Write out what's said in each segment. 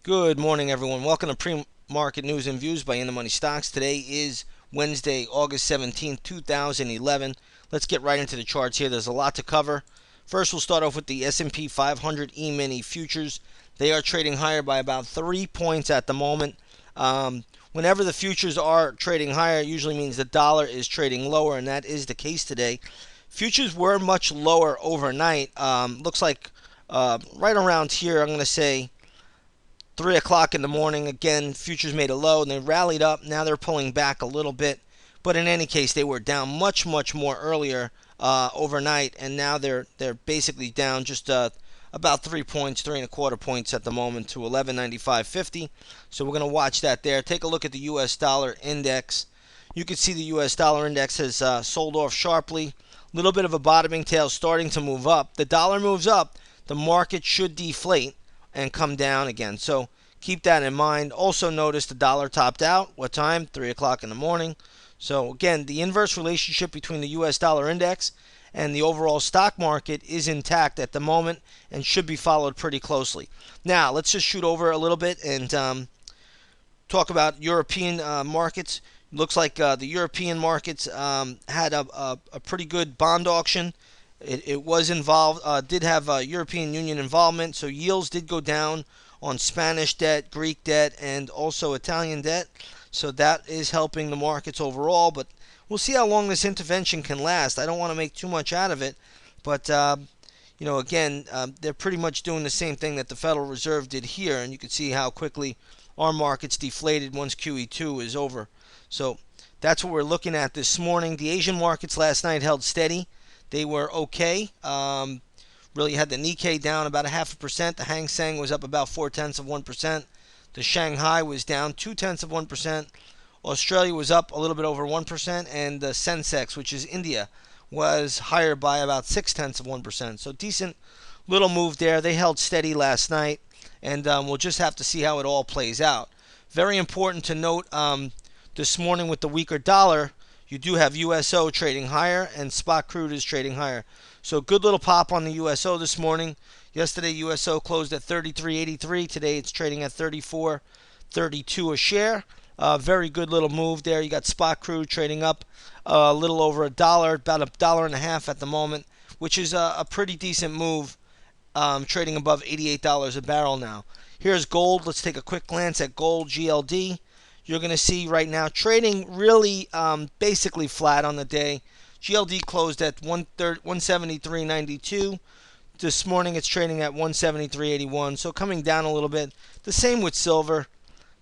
Good morning, everyone. Welcome to Pre-Market News and Views by In the Money Stocks. Today is Wednesday, August 17th, 2011. Let's get right into the charts here. There's a lot to cover. First, we'll start off with the S&P 500 E-mini futures. They are trading higher by about 3 points at the moment. Whenever the futures are trading higher, it usually means the dollar is trading lower, and that is the case today. Futures were much lower overnight. Looks like right around here, I'm going to say 3 o'clock in the morning. Again, futures made a low and they rallied up. Now they're pulling back a little bit. But in any case, they were down much more earlier overnight. And now they're basically down just about 3 points, 3.25 points at the moment to 1195.50. So we're going to watch that there. Take a look at the U.S. dollar index. You can see the U.S. dollar index has sold off sharply. A little bit of a bottoming tail starting to move up. The dollar moves up. The market should deflate and come down again. So keep that in mind. Also notice the dollar topped out. What time? 3 o'clock in the morning. So again, the inverse relationship between the U.S. dollar index and the overall stock market is intact at the moment and should be followed pretty closely. Now, let's just shoot over a little bit and talk about European markets. Looks like the European markets had a pretty good bond auction. It was involved, did have European Union involvement, so yields did go down on Spanish debt, Greek debt, and also Italian debt. So that is helping the markets overall, but we'll see how long this intervention can last. I don't want to make too much out of it, but again, they're pretty much doing the same thing that the Federal Reserve did here, and you can see how quickly our markets deflated once QE2 is over. So that's what we're looking at this morning. The Asian markets last night held steady. They were okay. Really had the Nikkei down about 0.5%. The Hang Seng was up about 0.4%. The Shanghai was down 0.2%. Australia was up a little bit over 1%. And the Sensex, which is India, was higher by about 0.6%. So decent little move there. They held steady last night. And we'll just have to see how it all plays out. Very important to note this morning with the weaker dollar, you do have USO trading higher and spot crude is trading higher. So good little pop on the USO this morning. Yesterday USO closed at 33.83. Today it's trading at 34.32 a share. Very good little move there. You got spot crude trading up a little over $1, about $1.50 at the moment, which is a pretty decent move, trading above $88 a barrel now. Here's gold. Let's take a quick glance at gold GLD. You're going to see right now trading really basically flat on the day. GLD closed at 173.92. This morning it's trading at 173.81, so coming down a little bit. The same with silver.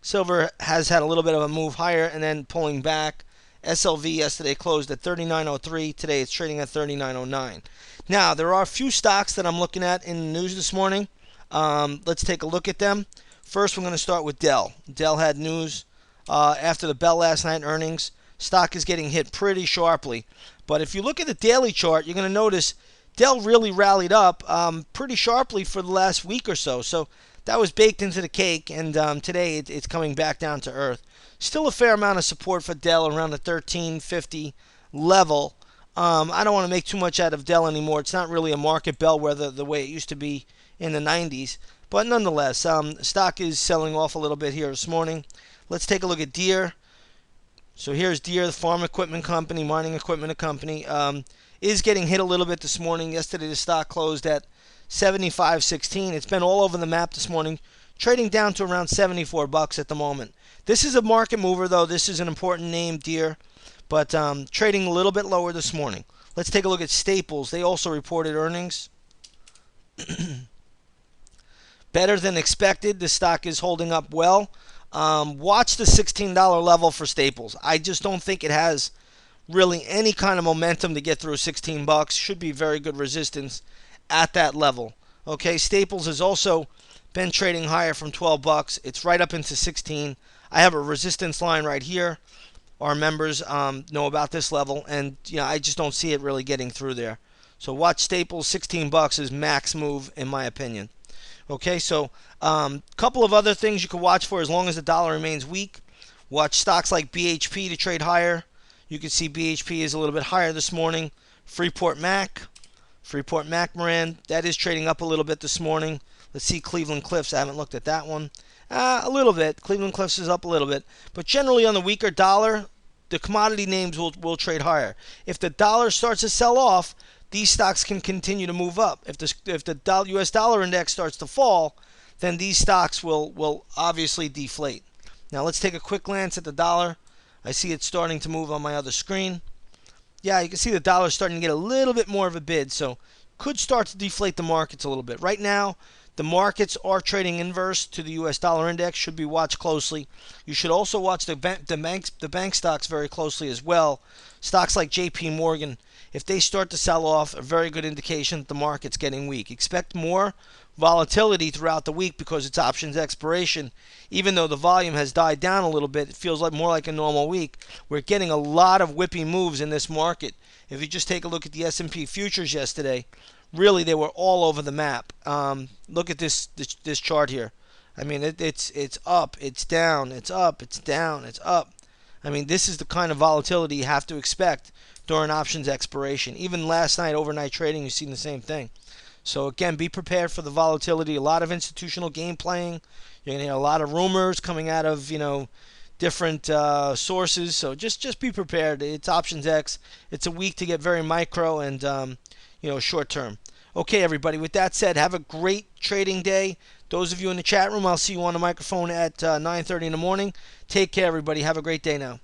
Silver has had a little bit of a move higher and then pulling back. SLV yesterday closed at 39.03. Today it's trading at 39.09. Now, there are a few stocks that I'm looking at in the news this morning. Let's take a look at them. First, we're going to start with Dell. Dell had news after the bell last night earnings. Stock is getting hit pretty sharply. But if you look at the daily chart, you're going to notice Dell really rallied up pretty sharply for the last week or so. So that was baked into the cake, and today it's coming back down to earth. Still a fair amount of support for Dell around the 1350 level. I don't want to make too much out of Dell anymore. It's not really a market bellwether the way it used to be in the 90s. But nonetheless, stock is selling off a little bit here this morning. Let's take a look at Deere. So here's Deere, the farm equipment company, mining equipment company, is getting hit a little bit this morning. Yesterday the stock closed at 75.16. It's been all over the map this morning, trading down to around 74 bucks at the moment. This is a market mover, though. This is an important name, Deere, but trading a little bit lower this morning. Let's take a look at Staples. They also reported earnings. Better than expected. The stock is holding up well. Watch the $16 level for Staples. I just don't think it has really any kind of momentum to get through 16 bucks. Should be very good resistance at that level. Okay, Staples has also been trading higher from 12 bucks. It's right up into 16. I have a resistance line right here. Our members know about this level, and I just don't see it really getting through there. So watch Staples. 16 bucks is max move in my opinion. Okay, so a couple of other things you can watch for as long as the dollar remains weak. Watch stocks like BHP to trade higher. You can see BHP is a little bit higher this morning. Freeport McMoran, that is trading up a little bit this morning. Let's see Cleveland Cliffs. I haven't looked at that one. A little bit. Cleveland Cliffs is up a little bit. But generally on the weaker dollar, the commodity names will trade higher. If the dollar starts to sell off, these stocks can continue to move up. If the U.S. dollar index starts to fall, then these stocks will obviously deflate. Now let's take a quick glance at the dollar. I see it starting to move on my other screen. Yeah, you can see the dollar starting to get a little bit more of a bid, so could start to deflate the markets a little bit. Right now, the markets are trading inverse to the U.S. dollar index. Should be watched closely. You should also watch the bank stocks very closely as well. Stocks like J.P. Morgan, if they start to sell off, a very good indication that the market's getting weak. Expect more volatility throughout the week because it's options expiration. Even though the volume has died down a little bit, it feels like more like a normal week. We're getting a lot of whippy moves in this market. If you just take a look at the S&P futures yesterday, really they were all over the map. Look at this chart here. I mean, it's up, it's down, it's up, it's down, it's up. I mean, this is the kind of volatility you have to expect during options expiration. Even last night, overnight trading, you've seen the same thing. So again, be prepared for the volatility. A lot of institutional game playing. You're going to hear a lot of rumors coming out of different sources. So just be prepared. It's options X. It's a week to get very micro and short term. Okay, everybody. With that said, have a great trading day. Those of you in the chat room, I'll see you on the microphone at 9:30 in the morning. Take care, everybody. Have a great day now.